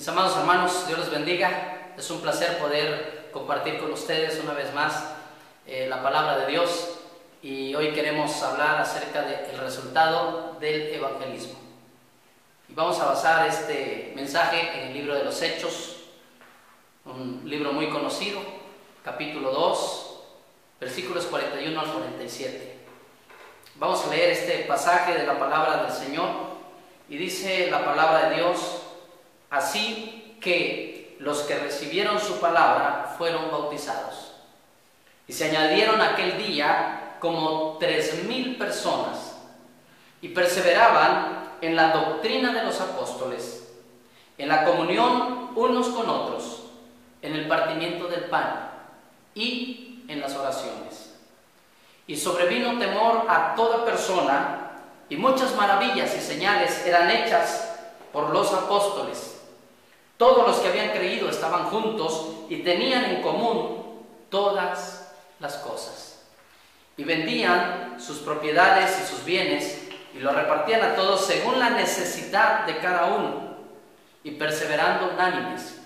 Mis amados hermanos, Dios les bendiga. Es un placer poder compartir con ustedes una vez más la palabra de Dios, y hoy queremos hablar acerca del resultado del evangelismo. Y vamos a basar este mensaje en el libro de los Hechos, un libro muy conocido, capítulo 2, versículos 41 al 47. Vamos a leer este pasaje de la palabra del Señor, y dice la palabra de Dios: así que los que recibieron su palabra fueron bautizados, y se añadieron aquel día como 3,000 personas, y perseveraban en la doctrina de los apóstoles, en la comunión unos con otros, en el partimiento del pan y en las oraciones. Y sobrevino temor a toda persona, y muchas maravillas y señales eran hechas por los apóstoles. Todos los que habían creído estaban juntos y tenían en común todas las cosas. Y vendían sus propiedades y sus bienes y lo repartían a todos según la necesidad de cada uno. Y perseverando unánimes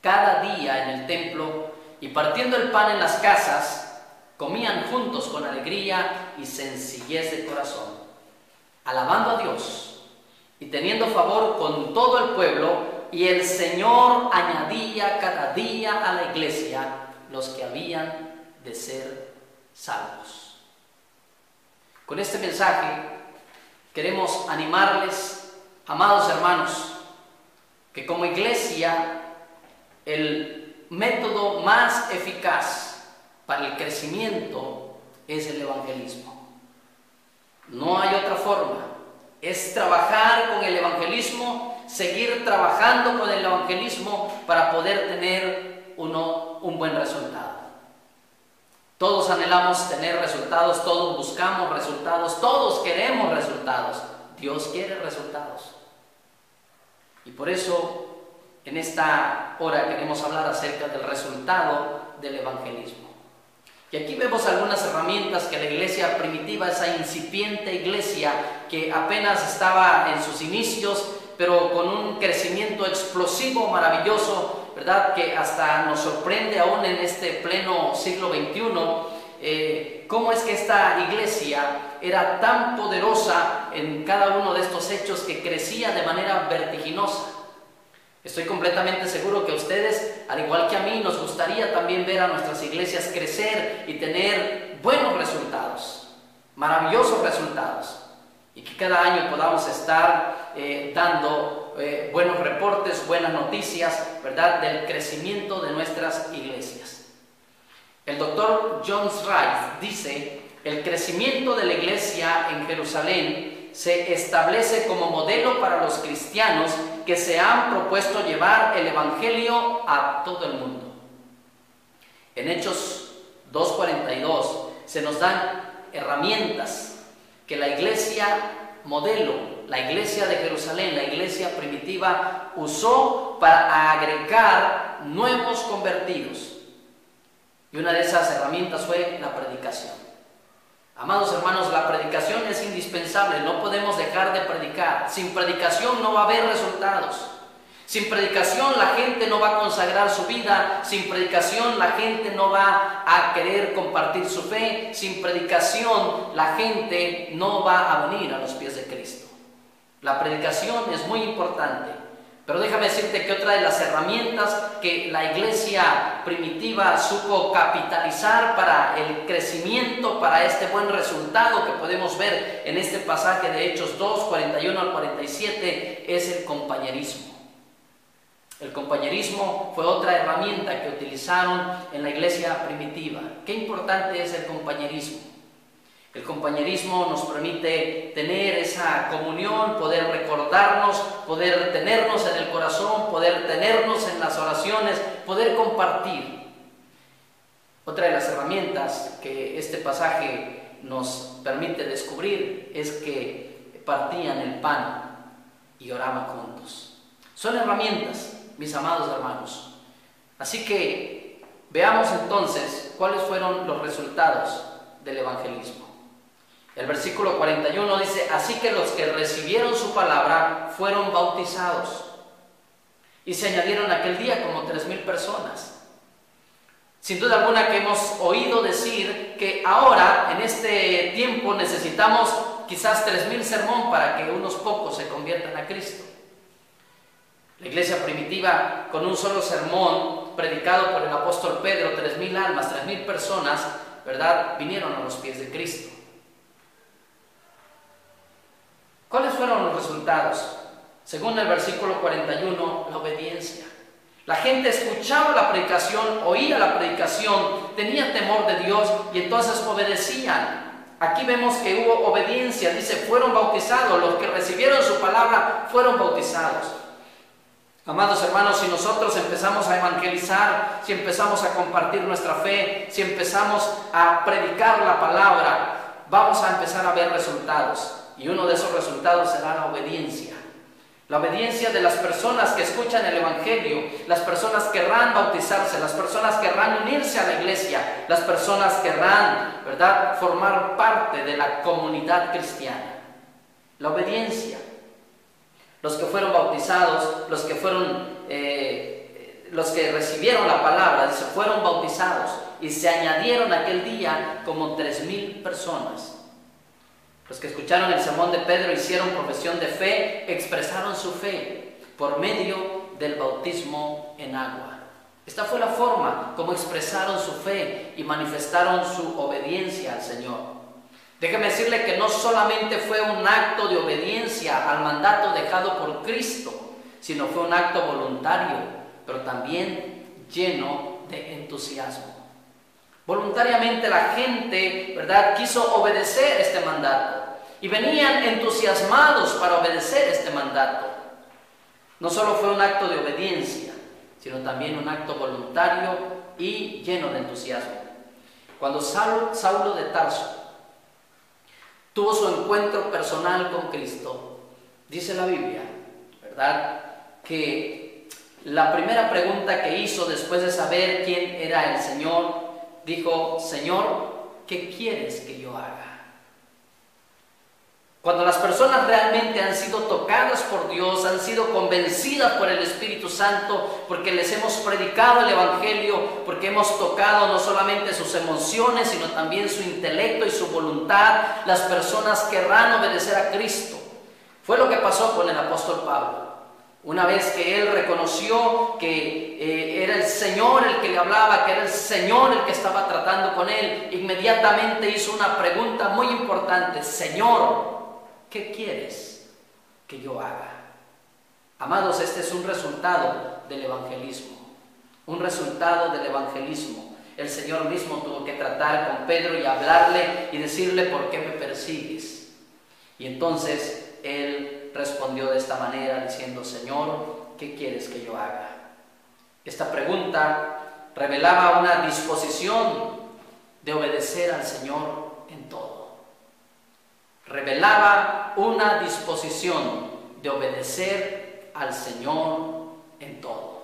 cada día en el templo y partiendo el pan en las casas, comían juntos con alegría y sencillez de corazón, alabando a Dios y teniendo favor con todo el pueblo. Y el Señor añadía cada día a la iglesia los que habían de ser salvos. Con este mensaje queremos animarles, amados hermanos, que como iglesia el método más eficaz para el crecimiento es el evangelismo. No hay otra forma. Es trabajar con el evangelismo, seguir trabajando con el evangelismo para poder tener un buen resultado. Todos anhelamos tener resultados, todos buscamos resultados, todos queremos resultados. Dios quiere resultados. Y por eso en esta hora queremos hablar acerca del resultado del evangelismo. Y aquí vemos algunas herramientas que la iglesia primitiva, esa incipiente iglesia que apenas estaba en sus inicios, pero con un crecimiento explosivo, maravilloso, ¿verdad? Que hasta nos sorprende aún en este pleno siglo XXI, cómo es que esta iglesia era tan poderosa en cada uno de estos hechos que crecía de manera vertiginosa. Estoy completamente seguro que a ustedes, al igual que a mí, nos gustaría también ver a nuestras iglesias crecer y tener buenos resultados, maravillosos resultados, y que cada año podamos estar dando buenos reportes, buenas noticias, ¿verdad?, del crecimiento de nuestras iglesias. El doctor John Wright dice: el crecimiento de la iglesia en Jerusalén se establece como modelo para los cristianos que se han propuesto llevar el evangelio a todo el mundo. En Hechos 2:42 se nos dan herramientas que la iglesia modelo, la iglesia de Jerusalén, la iglesia primitiva, usó para agregar nuevos convertidos. Y una de esas herramientas fue la predicación. Amados hermanos, la predicación es indispensable, no podemos dejar de predicar. Sin predicación no va a haber resultados. Sin predicación la gente no va a consagrar su vida. Sin predicación la gente no va a querer compartir su fe. Sin predicación la gente no va a venir a los pies de Cristo. La predicación es muy importante. Pero déjame decirte que otra de las herramientas que la iglesia primitiva supo capitalizar para el crecimiento, para este buen resultado que podemos ver en este pasaje de Hechos 2, 41 al 47, es el compañerismo. El compañerismo fue otra herramienta que utilizaron en la iglesia primitiva. Qué importante es el compañerismo. El compañerismo nos permite tener esa comunión, poder recordarnos, poder tenernos en el corazón, poder tenernos en las oraciones, poder compartir. Otra de las herramientas que este pasaje nos permite descubrir es que partían el pan y oraban juntos. Son herramientas, mis amados hermanos. Así que veamos entonces cuáles fueron los resultados del evangelismo. El versículo 41 dice: así que los que recibieron su palabra fueron bautizados, y se añadieron aquel día como 3,000 personas. Sin duda alguna que hemos oído decir que ahora, en este tiempo, necesitamos quizás 3,000 sermón para que unos pocos se conviertan a Cristo. La iglesia primitiva, con un solo sermón predicado por el apóstol Pedro, 3,000 almas, 3,000 personas, ¿verdad?, vinieron a los pies de Cristo. ¿Cuáles fueron los resultados? Según el versículo 41, la obediencia. La gente escuchaba la predicación, oía la predicación, tenía temor de Dios y entonces obedecían. Aquí vemos que hubo obediencia, dice, fueron bautizados, los que recibieron su palabra fueron bautizados. Amados hermanos, si nosotros empezamos a evangelizar, si empezamos a compartir nuestra fe, si empezamos a predicar la palabra, vamos a empezar a ver resultados. Y uno de esos resultados será la obediencia. La obediencia de las personas que escuchan el Evangelio, las personas querrán bautizarse, las personas querrán unirse a la iglesia, las personas querrán, ¿verdad?, formar parte de la comunidad cristiana. La obediencia. Los que fueron bautizados, los que recibieron la palabra, se fueron bautizados y se añadieron aquel día como 3,000 personas. Los que escucharon el sermón de Pedro hicieron profesión de fe, expresaron su fe por medio del bautismo en agua. Esta fue la forma como expresaron su fe y manifestaron su obediencia al Señor. Déjeme decirle que no solamente fue un acto de obediencia al mandato dejado por Cristo, sino fue un acto voluntario, pero también lleno de entusiasmo. Voluntariamente la gente, ¿verdad?, quiso obedecer este mandato y venían entusiasmados para obedecer este mandato. No solo fue un acto de obediencia, sino también un acto voluntario y lleno de entusiasmo. Cuando Saulo de Tarso tuvo su encuentro personal con Cristo, dice la Biblia, ¿verdad?, que la primera pregunta que hizo después de saber quién era el Señor, dijo, Señor, ¿qué quieres que yo haga? Cuando las personas realmente han sido tocadas por Dios, han sido convencidas por el Espíritu Santo, porque les hemos predicado el Evangelio, porque hemos tocado no solamente sus emociones, sino también su intelecto y su voluntad, las personas querrán obedecer a Cristo. Fue lo que pasó con el apóstol Pablo. Una vez que él reconoció que era el Señor el que le hablaba, que era el Señor el que estaba tratando con él, inmediatamente hizo una pregunta muy importante: Señor, ¿qué quieres que yo haga? Amados, este es un resultado del evangelismo. Un resultado del evangelismo. El Señor mismo tuvo que tratar con Pedro y hablarle y decirle, ¿por qué me persigues? Y entonces él respondió de esta manera diciendo, Señor, ¿qué quieres que yo haga? Esta pregunta revelaba una disposición de obedecer al Señor en todo. Revelaba una disposición de obedecer al Señor en todo.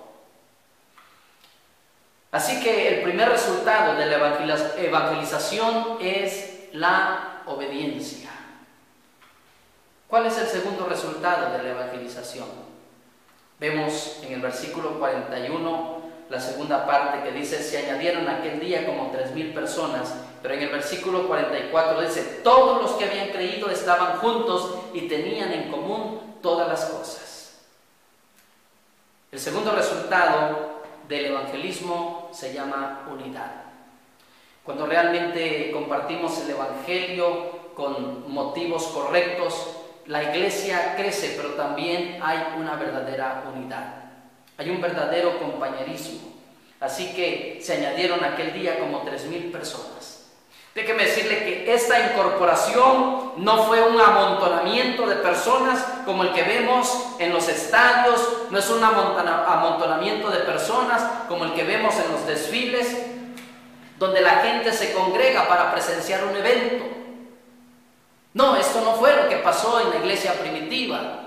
Así que el primer resultado de la evangelización es la obediencia. ¿Cuál es el segundo resultado de la evangelización? Vemos en el versículo 41 la segunda parte que dice, se añadieron aquel día como 3,000 personas, pero en el versículo 44 dice, todos los que habían creído estaban juntos y tenían en común todas las cosas. El segundo resultado del evangelismo se llama unidad. Cuando realmente compartimos el evangelio con motivos correctos, la iglesia crece, pero también hay una verdadera unidad. Hay un verdadero compañerismo. Así que se añadieron aquel día como 3,000 personas. Déjeme decirle que esta incorporación no fue un amontonamiento de personas como el que vemos en los estadios, no es un amontonamiento de personas como el que vemos en los desfiles, donde la gente se congrega para presenciar un evento. No, esto no fue lo que pasó en la iglesia primitiva.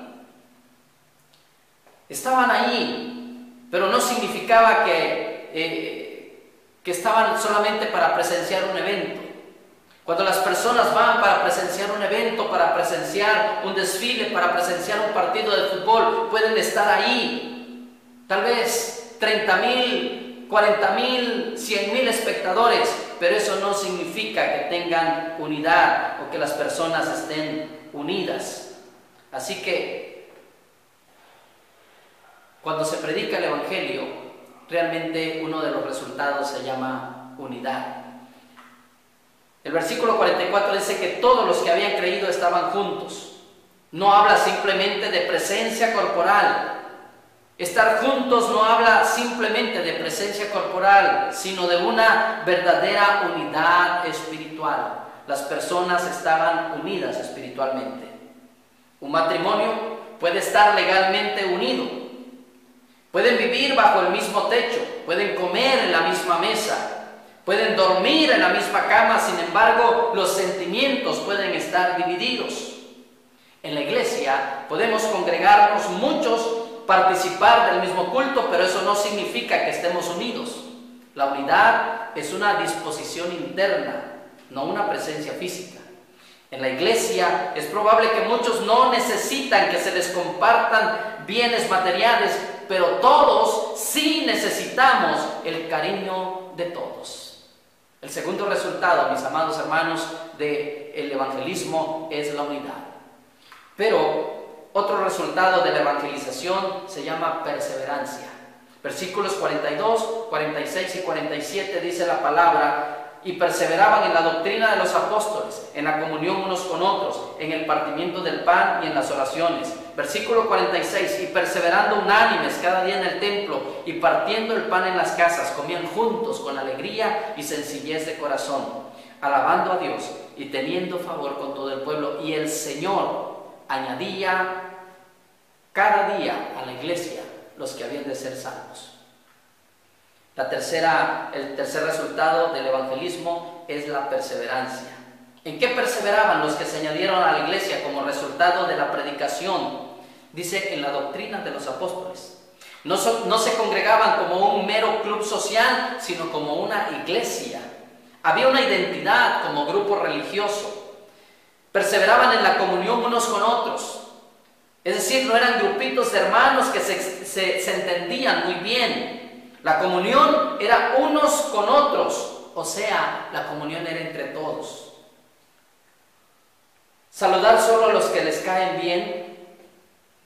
Estaban ahí, pero no significaba que estaban solamente para presenciar un evento. Cuando las personas van para presenciar un evento, para presenciar un desfile, para presenciar un partido de fútbol, pueden estar ahí, tal vez 30,000, 40,000, 100,000 espectadores, pero eso no significa que tengan unidad o que las personas estén unidas. Así que cuando se predica el Evangelio, realmente uno de los resultados se llama unidad. El versículo 44 dice que todos los que habían creído estaban juntos. No habla simplemente de presencia corporal. Estar juntos no habla simplemente de presencia corporal, sino de una verdadera unidad espiritual. Las personas estaban unidas espiritualmente. Un matrimonio puede estar legalmente unido. Pueden vivir bajo el mismo techo, pueden comer en la misma mesa, pueden dormir en la misma cama, sin embargo, los sentimientos pueden estar divididos. En la iglesia podemos congregarnos muchos, participar del mismo culto, pero eso no significa que estemos unidos. La unidad es una disposición interna, no una presencia física. En la iglesia es probable que muchos no necesitan que se les compartan bienes materiales, pero todos sí necesitamos el cariño de todos. El segundo resultado, mis amados hermanos, del evangelismo es la unidad. Pero otro resultado de la evangelización se llama perseverancia. Versículos 42, 46 y 47 dice la palabra: y perseveraban en la doctrina de los apóstoles, en la comunión unos con otros, en el partimiento del pan y en las oraciones. Versículo 46, y perseverando unánimes cada día en el templo y partiendo el pan en las casas, comían juntos con alegría y sencillez de corazón, alabando a Dios y teniendo favor con todo el pueblo. Y el Señor añadía cada día a la iglesia los que habían de ser salvos. El tercer resultado del evangelismo es la perseverancia. ¿En qué perseveraban los que se añadieron a la iglesia como resultado de la predicación? Dice, en la doctrina de los apóstoles. No se congregaban como un mero club social, sino como una iglesia. Había una identidad como grupo religioso. Perseveraban en la comunión unos con otros. Es decir, no eran grupitos de hermanos que se entendían muy bien. La comunión era unos con otros, o sea, la comunión era entre todos. Saludar solo a los que les caen bien,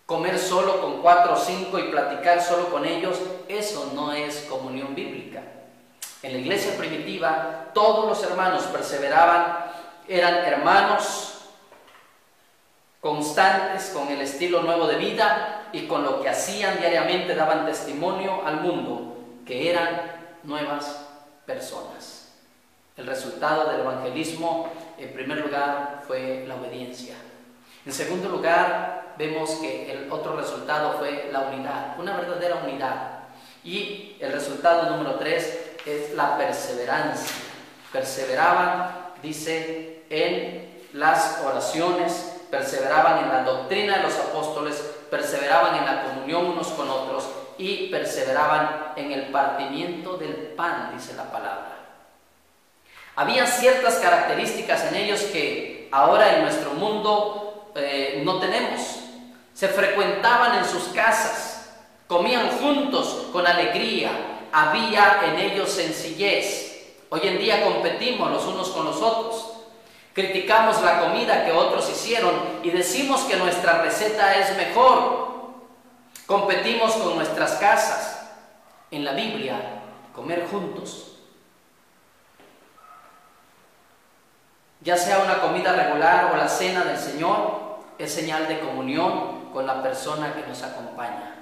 comer solo con 4 o 5 y platicar solo con ellos, eso no es comunión bíblica. En la iglesia primitiva, todos los hermanos perseveraban, eran hermanos constantes con el estilo nuevo de vida y con lo que hacían diariamente daban testimonio al mundo que eran nuevas personas. El resultado del evangelismo, en primer lugar, fue la obediencia. En segundo lugar, vemos que el otro resultado fue la unidad, una verdadera unidad. Y el resultado número 3 es la perseverancia. Perseveraban, dice, en las oraciones, perseveraban en la doctrina de los apóstoles, perseveraban en la comunión unos con otros y perseveraban en el partimiento del pan, dice la palabra. Había ciertas características en ellos que ahora en nuestro mundo no tenemos. Se frecuentaban en sus casas, comían juntos con alegría, había en ellos sencillez. Hoy en día competimos los unos con los otros. Criticamos la comida que otros hicieron y decimos que nuestra receta es mejor. Competimos con nuestras casas. En la Biblia, comer juntos, ya sea una comida regular o la cena del Señor, es señal de comunión con la persona que nos acompaña.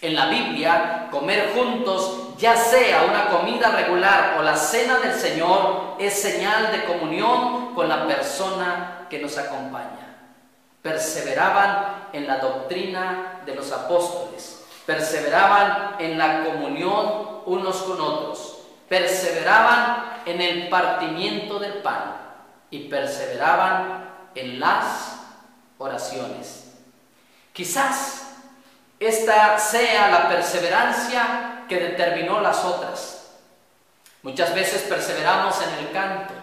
En la Biblia, comer juntos, ya sea una comida regular o la cena del Señor, es señal de comunión con la persona que nos acompaña. Perseveraban en la doctrina de los apóstoles, perseveraban en la comunión unos con otros, perseveraban en el partimiento del pan y perseveraban en las oraciones. Quizás esta sea la perseverancia que determinó las otras. Muchas veces perseveramos en el canto.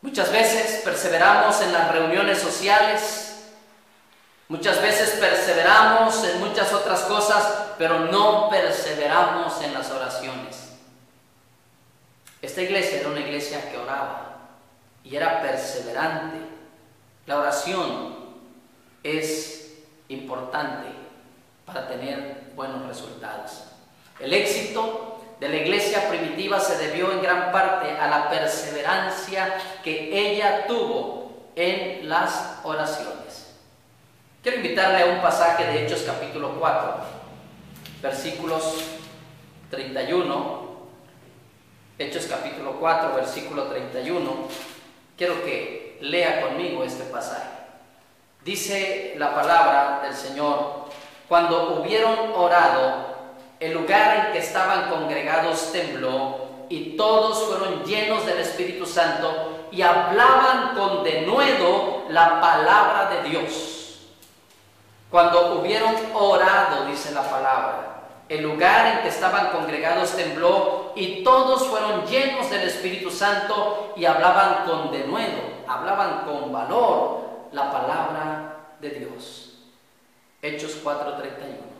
Muchas veces perseveramos en las reuniones sociales. Muchas veces perseveramos en muchas otras cosas, pero no perseveramos en las oraciones. Esta iglesia era una iglesia que oraba y era perseverante. La oración es importante para tener buenos resultados. El éxito de la iglesia primitiva se debió en gran parte a la perseverancia que ella tuvo en las oraciones. Quiero invitarle a un pasaje de Hechos capítulo 4, versículos 31. Hechos capítulo 4, versículo 31. Quiero que lea conmigo este pasaje. Dice la palabra del Señor: cuando hubieron orado, el lugar en que estaban congregados tembló, y todos fueron llenos del Espíritu Santo y hablaban con denuedo la palabra de Dios. Cuando hubieron orado, dice la palabra, el lugar en que estaban congregados tembló, y todos fueron llenos del Espíritu Santo y hablaban con denuedo, hablaban con valor la palabra de Dios. Hechos 4:31.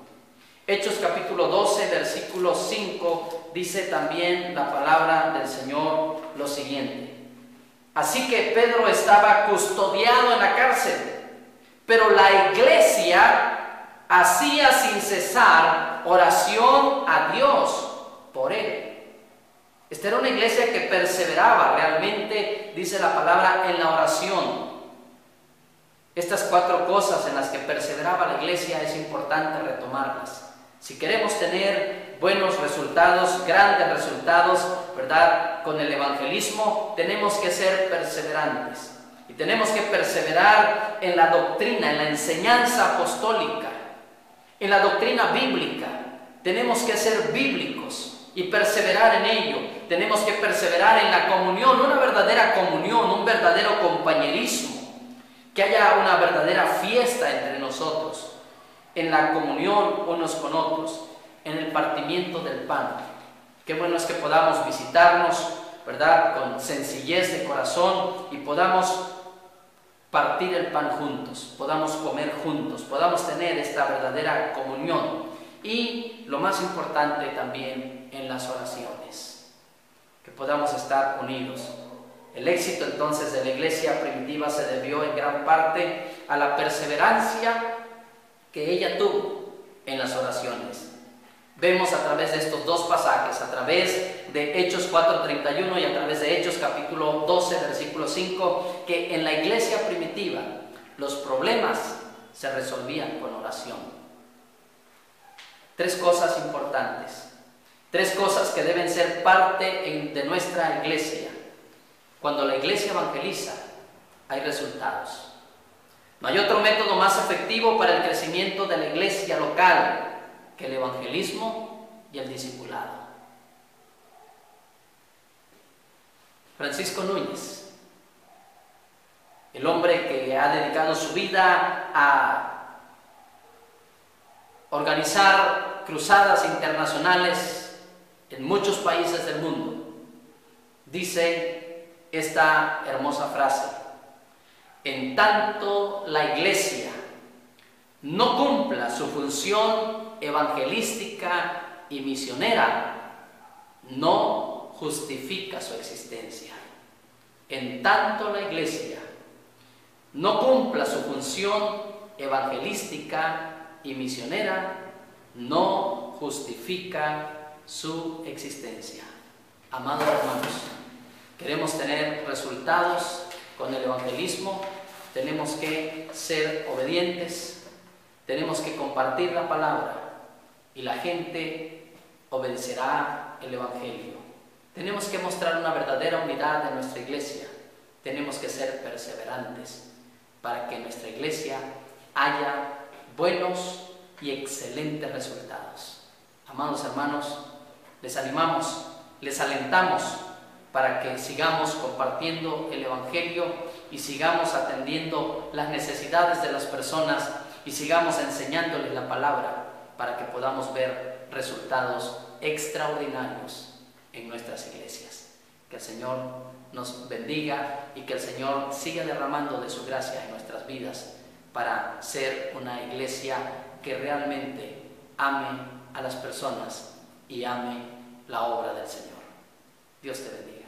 Hechos capítulo 12, versículo 5, dice también la palabra del Señor lo siguiente: así que Pedro estaba custodiado en la cárcel, pero la iglesia hacía sin cesar oración a Dios por él. Esta era una iglesia que perseveraba realmente, dice la palabra, en la oración. Estas 4 cosas en las que perseveraba la iglesia es importante retomarlas. Si queremos tener buenos resultados, grandes resultados, ¿verdad?, con el evangelismo, tenemos que ser perseverantes. Y tenemos que perseverar en la doctrina, en la enseñanza apostólica, en la doctrina bíblica. Tenemos que ser bíblicos y perseverar en ello. Tenemos que perseverar en la comunión, una verdadera comunión, un verdadero compañerismo. Que haya una verdadera fiesta entre nosotros, en la comunión unos con otros, en el partimiento del pan. Qué bueno es que podamos visitarnos, ¿verdad?, con sencillez de corazón, y podamos partir el pan juntos, podamos comer juntos, podamos tener esta verdadera comunión. Y lo más importante también, en las oraciones, que podamos estar unidos. El éxito entonces de la iglesia primitiva se debió en gran parte a la perseverancia que ella tuvo en las oraciones. Vemos a través de estos 2 pasajes, a través de Hechos 4:31 y a través de Hechos capítulo 12, versículo 5, que en la iglesia primitiva los problemas se resolvían con oración. 3 cosas importantes, 3 cosas que deben ser parte de nuestra iglesia. Cuando la iglesia evangeliza, hay resultados. No hay otro método más efectivo para el crecimiento de la iglesia local que el evangelismo y el discipulado. Francisco Núñez, el hombre que ha dedicado su vida a organizar cruzadas internacionales en muchos países del mundo, dice esta hermosa frase: en tanto la iglesia no cumpla su función evangelística y misionera, no justifica su existencia. En tanto la iglesia no cumpla su función evangelística y misionera, no justifica su existencia. Amados hermanos, queremos tener resultados con el evangelismo, tenemos que ser obedientes, tenemos que compartir la palabra y la gente obedecerá el evangelio. Tenemos que mostrar una verdadera unidad en nuestra iglesia, tenemos que ser perseverantes para que en nuestra iglesia haya buenos y excelentes resultados. Amados hermanos, les animamos, les alentamos para que sigamos compartiendo el evangelio y sigamos atendiendo las necesidades de las personas y sigamos enseñándoles la palabra para que podamos ver resultados extraordinarios en nuestras iglesias. Que el Señor nos bendiga y que el Señor siga derramando de su gracia en nuestras vidas para ser una iglesia que realmente ame a las personas y ame la obra del Señor. Dios te bendiga.